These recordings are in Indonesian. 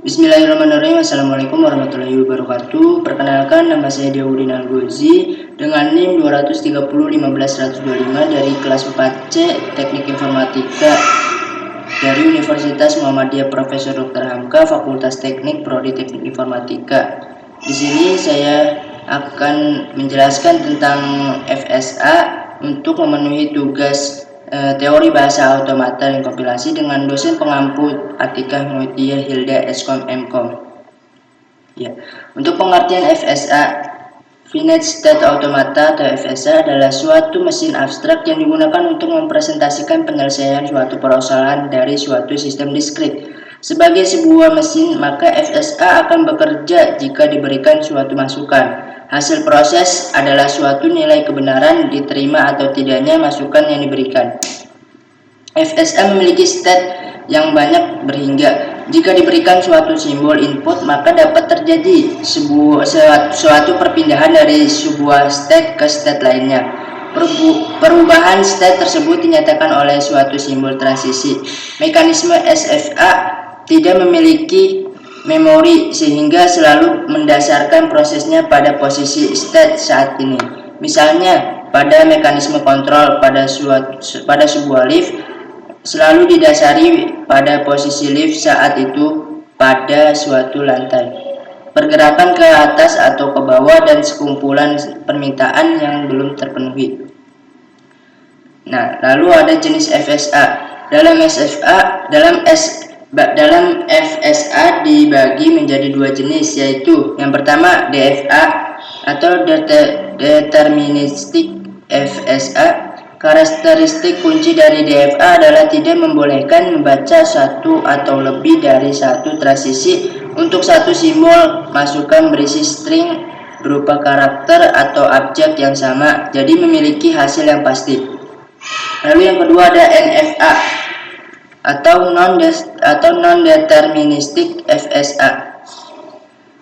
Bismillahirrahmanirrahim. Assalamualaikum warahmatullahi wabarakatuh. Perkenalkan, nama saya Diaudin Algozi dengan NIM 230151125 dari kelas 4C Teknik Informatika dari Universitas Muhammadiyah Profesor Dr. Hamka, Fakultas Teknik Prodi Teknik Informatika. Di sini saya akan menjelaskan tentang FSA untuk memenuhi tugas teori bahasa otomata dan kompilasi dengan dosen pengampu Atikah Mutia Hilda Eskom Mkom. Ya, untuk pengertian FSA, Finite State Automata atau FSA adalah suatu mesin abstrak yang digunakan untuk mempresentasikan penyelesaian suatu persoalan dari suatu sistem diskrit. Sebagai sebuah mesin, maka FSA akan bekerja jika diberikan suatu masukan. Hasil proses adalah suatu nilai kebenaran diterima atau tidaknya masukan yang diberikan. FSA memiliki state yang banyak berhingga. Jika diberikan suatu simbol input, maka dapat terjadi suatu perpindahan dari sebuah state ke state lainnya. Perubahan state tersebut dinyatakan oleh suatu simbol transisi. Mekanisme SFA tidak memiliki memori sehingga selalu mendasarkan prosesnya pada posisi state saat ini. Misalnya, pada mekanisme kontrol pada sebuah lift selalu didasari pada posisi lift saat itu pada suatu lantai. Pergerakan ke atas atau ke bawah dan sekumpulan permintaan yang belum terpenuhi. Nah, lalu ada jenis FSA. Dalam FSA dibagi menjadi dua jenis, yaitu yang pertama DFA atau deterministic FSA. Karakteristik kunci dari DFA adalah tidak membolehkan membaca satu atau lebih dari satu transisi untuk satu simbol masukan berisi string berupa karakter atau abjad yang sama, jadi memiliki hasil yang pasti. Lalu yang kedua ada NFA atau non-deterministic FSA.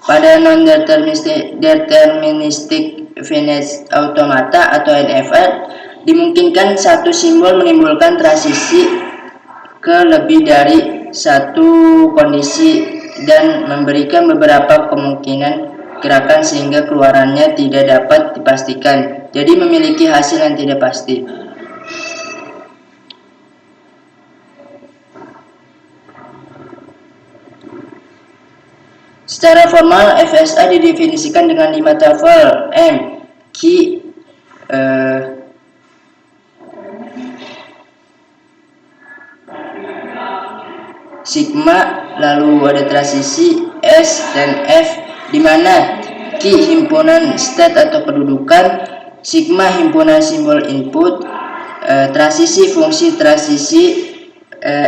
Pada non-deterministic finite automata atau NFA dimungkinkan satu simbol menimbulkan transisi ke lebih dari satu kondisi dan memberikan beberapa kemungkinan gerakan sehingga keluarannya tidak dapat dipastikan, jadi memiliki hasil yang tidak pasti. Secara formal, FSA didefinisikan dengan 5 tafel M, Q, sigma, lalu ada transisi S dan F, di mana Q himpunan state atau kedudukan, sigma himpunan simbol input, transisi fungsi transisi,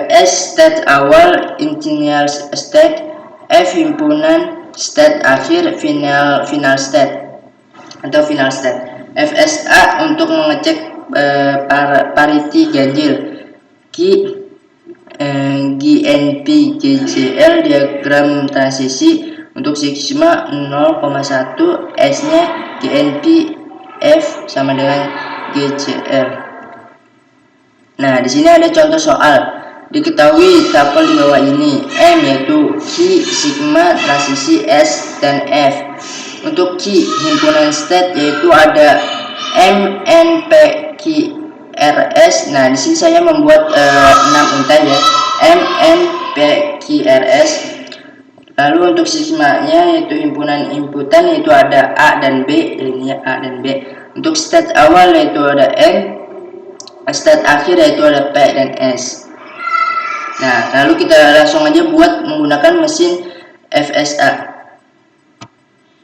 S state awal initial state, F himpunan state akhir final state atau final state. FSA untuk mengecek parity ganjil. GNP GCL diagram transisi untuk sigma 0,1, S nya GNP F sama dengan GCL. Nah, di sini ada contoh soal. Diketahui tabel di bawah ini M yaitu Q sigma transisi S dan F. Untuk Q himpunan state yaitu ada M N P Q RS. Nah, di sini saya membuat 6 untai ya. M N P Q RS. Lalu untuk sigma-nya yaitu himpunan inputan yaitu ada A dan B, ini A dan B. Untuk state awal yaitu ada M, state akhir yaitu ada P dan S. Nah, lalu kita langsung aja buat menggunakan mesin FSA.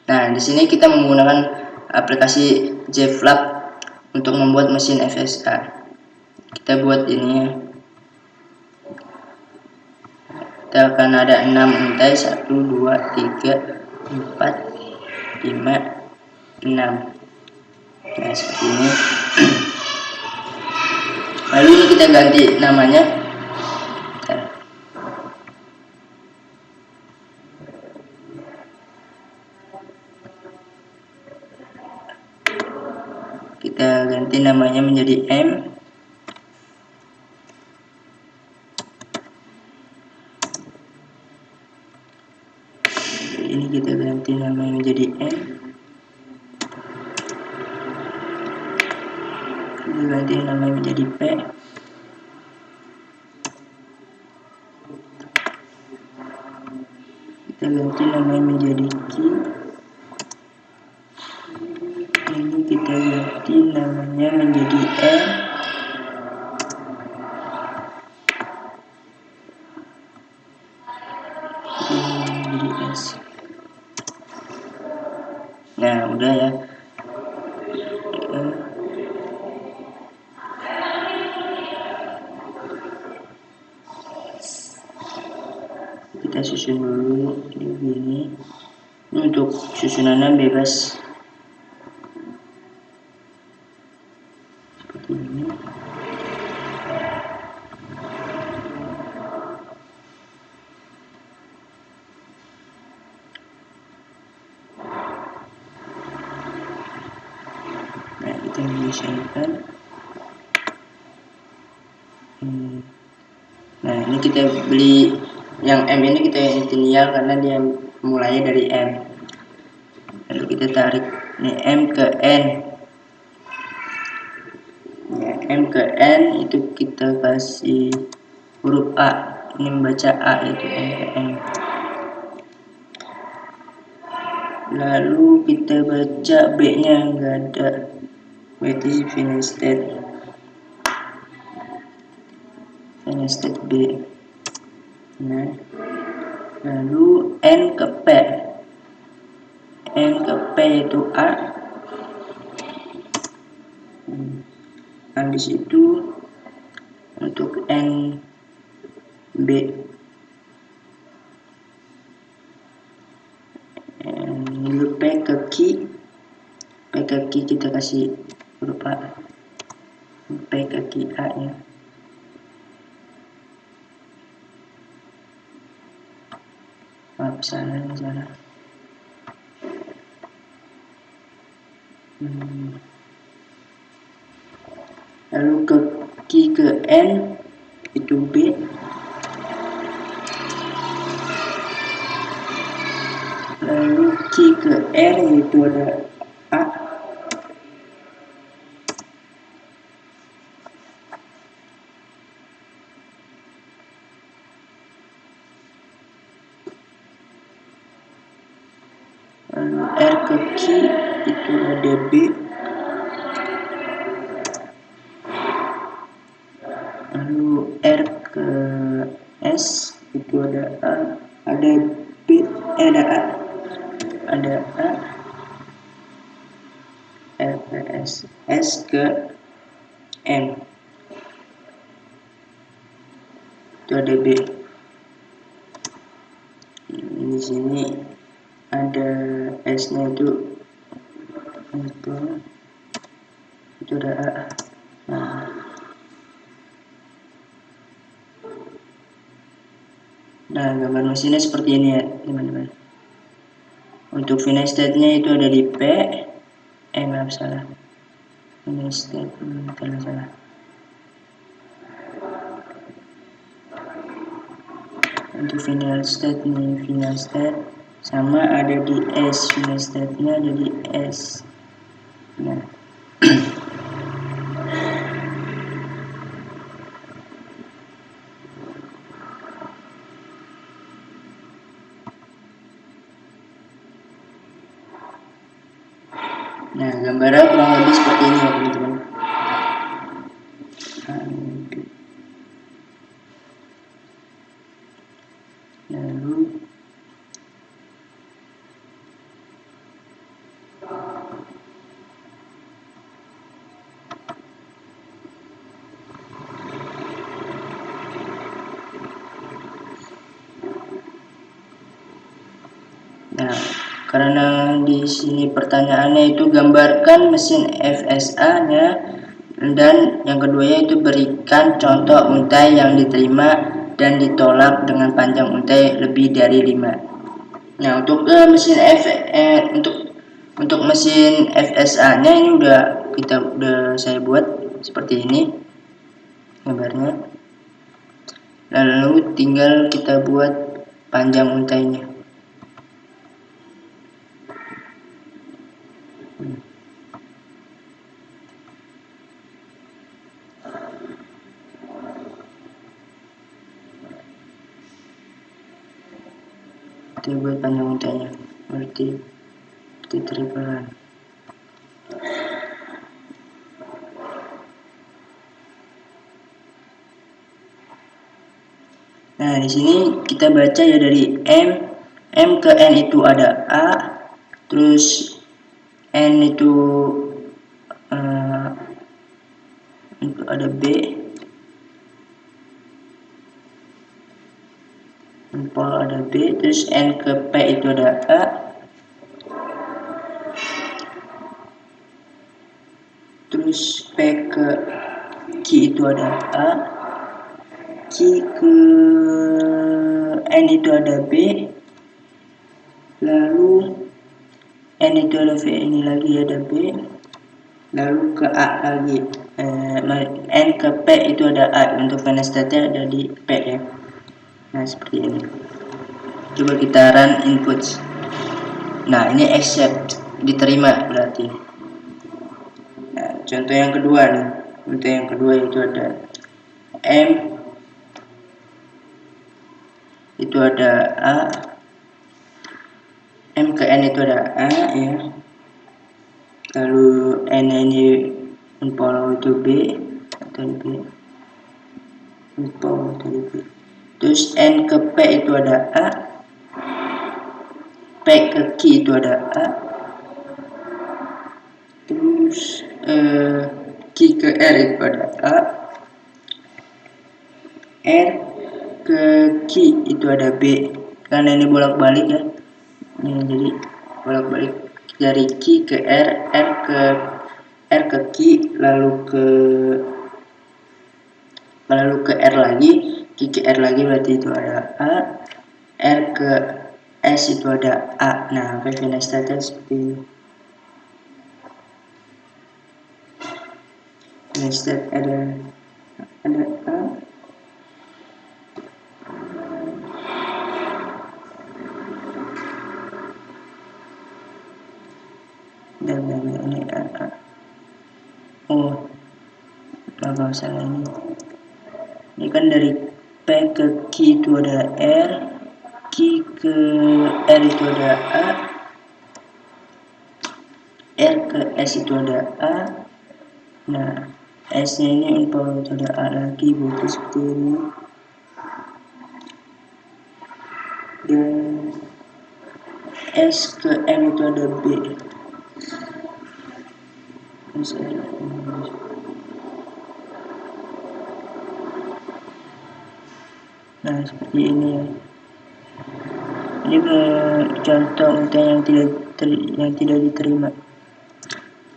Nah, di sini kita menggunakan aplikasi JFlap untuk membuat mesin FSA. Kita buat ini ya. Kita akan ada 6 untai, 1, 2, 3, 4, 5, 6. Nah, seperti ini. Lalu ini kita ganti namanya. Kita ganti namanya menjadi M. ini kita ganti namanya menjadi M, kita ganti namanya menjadi P, kita ganti namanya menjadi Q, ini kita ganti namanya menjadi R, ini menjadi S. Nah, udah ya. Kita susun dulu ini untuk susunannya bebas seperti ini. Nah, kita menyesuaikan. Nah, ini kita beli yang M ini, kita initial karena dia mulai dari M. Lalu kita tarik ini M ke N. Ya, M ke N itu kita kasih huruf A. Ini membaca A, itu M ke N. Lalu kita baca B nya, nggak ada, berarti finish state B. Nah, lalu N ke P. N ke P itu A. Nah, di situ untuk N B, lalu P ke Q. P ke Q kita kasih huruf A. P ke Q A ya. Maaf, salah. Lalu ke Q ke N itu B. Lalu Q ke R itu ada A. Lalu R ke Q itu ada B. Lalu R ke S itu ada A, ada B, ada A, ada A, R ke S, S ke M itu ada B. Di sini ada S-nya itu ada A. Nah, gambar mesinnya seperti ini ya teman-teman. Untuk finish state-nya itu ada di P. Maaf, salah. Finish state, salah. Untuk final state nih, final state sama ada di S, final state-nya ada di S. Nah, gambarnya kurang lebih seperti ini ya teman-teman. Lalu karena di sini pertanyaannya itu gambarkan mesin FSA-nya, dan yang kedua itu berikan contoh untai yang diterima dan ditolak dengan panjang untai lebih dari 5. Nah, untuk mesin untuk mesin FSA-nya ini udah saya buat seperti ini gambarnya. Lalu tinggal kita buat panjang untainya. Kita buat panjang untainya berarti triple. Nah, di sini kita baca ya dari M ke N itu ada A, terus N itu ada B, empol ada B, terus N ke P itu ada A, terus P ke Q itu ada A, Q ke N itu ada B, lalu N itu ada V, ini lagi ada B, lalu ke A lagi. N ke P itu ada A, untuk fenestetnya ada di P ya. Nah, seperti ini. Coba kita run input. Nah, ini accept, diterima berarti. Nah, contoh yang kedua nih. Contoh yang kedua itu ada M itu ada A, M ke N itu ada A ya, lalu N ini unfollow itu B atau B, unfollow itu B, terus N ke P itu ada A, P ke Q itu ada A, terus Q ke R itu ada A, R ke Q itu ada B, karena ini bolak-balik ya, ini jadi bolak-balik dari Q ke R, R ke Q, lalu ke R lagi, Q ke R lagi, berarti itu ada A, R ke S itu ada A. Nah, fenestetnya seperti ini. Fenestet ada A, dan ini A. Oh, nggak salah ini. Ini kan dari P ke Q itu ada R, Q ke R itu ada A, R ke S itu ada A. Nah, S nya ini unfollow itu ada A lagi, berarti seperti ini. Dan S ke M itu ada B. Nah, seperti ini ya. Ini contoh untai yang tidak diterima.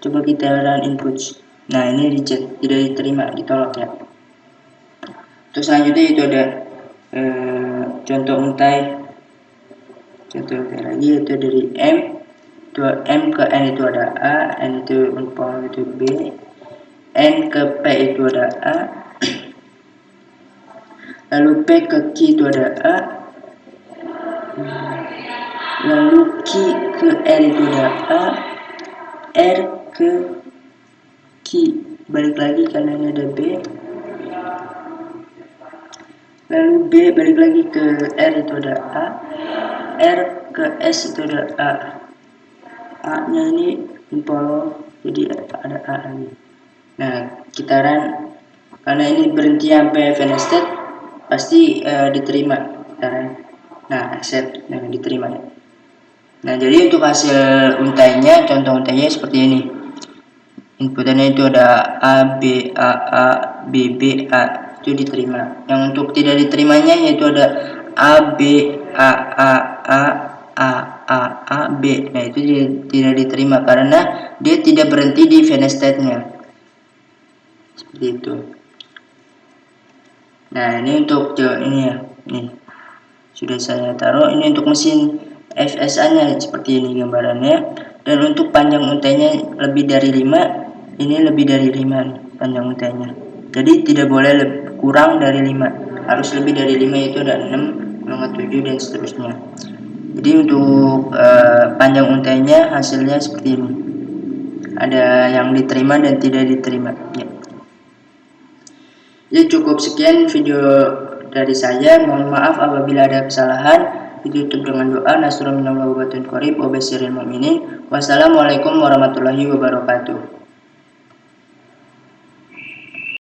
Coba kita run input. Nah, ini reject, tidak diterima, ditolak ya. Terus selanjutnya itu ada contoh untai lagi, itu dari M ke N itu ada A, N itu unfollow itu B, N ke P itu ada A, lalu P ke Q itu ada A, lalu Q ke R itu ada A, R ke Q balik lagi karena ini ada B, lalu B balik lagi ke R itu ada A, R ke S itu ada A, A nya ini unfollow jadi ada A lagi. Nah, kita run, karena ini berhenti sampai fenestet pasti diterima kita run. Nah, accept, nah diterima ya. Nah, jadi untuk hasil untainya, contoh untainya seperti ini. Inputannya itu ada A, B, A, B, B, A, itu diterima. Yang untuk tidak diterimanya yaitu ada A, B, A, B. Nah, itu tidak diterima karena dia tidak berhenti di fenestetnya. Seperti itu. Nah, ini untuk ini ya. Nih. Sudah saya taruh, ini untuk mesin FSA nya seperti ini gambarannya. Dan untuk panjang untainya lebih dari 5, ini lebih dari 5 nih panjang untainya. Jadi tidak boleh kurang dari 5, harus lebih dari 5, yaitu ada 6, 7 dan seterusnya. Jadi untuk panjang untainya hasilnya seperti ini. Ada yang diterima dan tidak diterima ya. Jadi cukup sekian video dari saya, mohon maaf apabila ada kesalahan. ditutup dengan doa nasrun minallahi wa fatihun qarib wa basyiril mu'minin. Wassalamualaikum warahmatullahi wabarakatuh.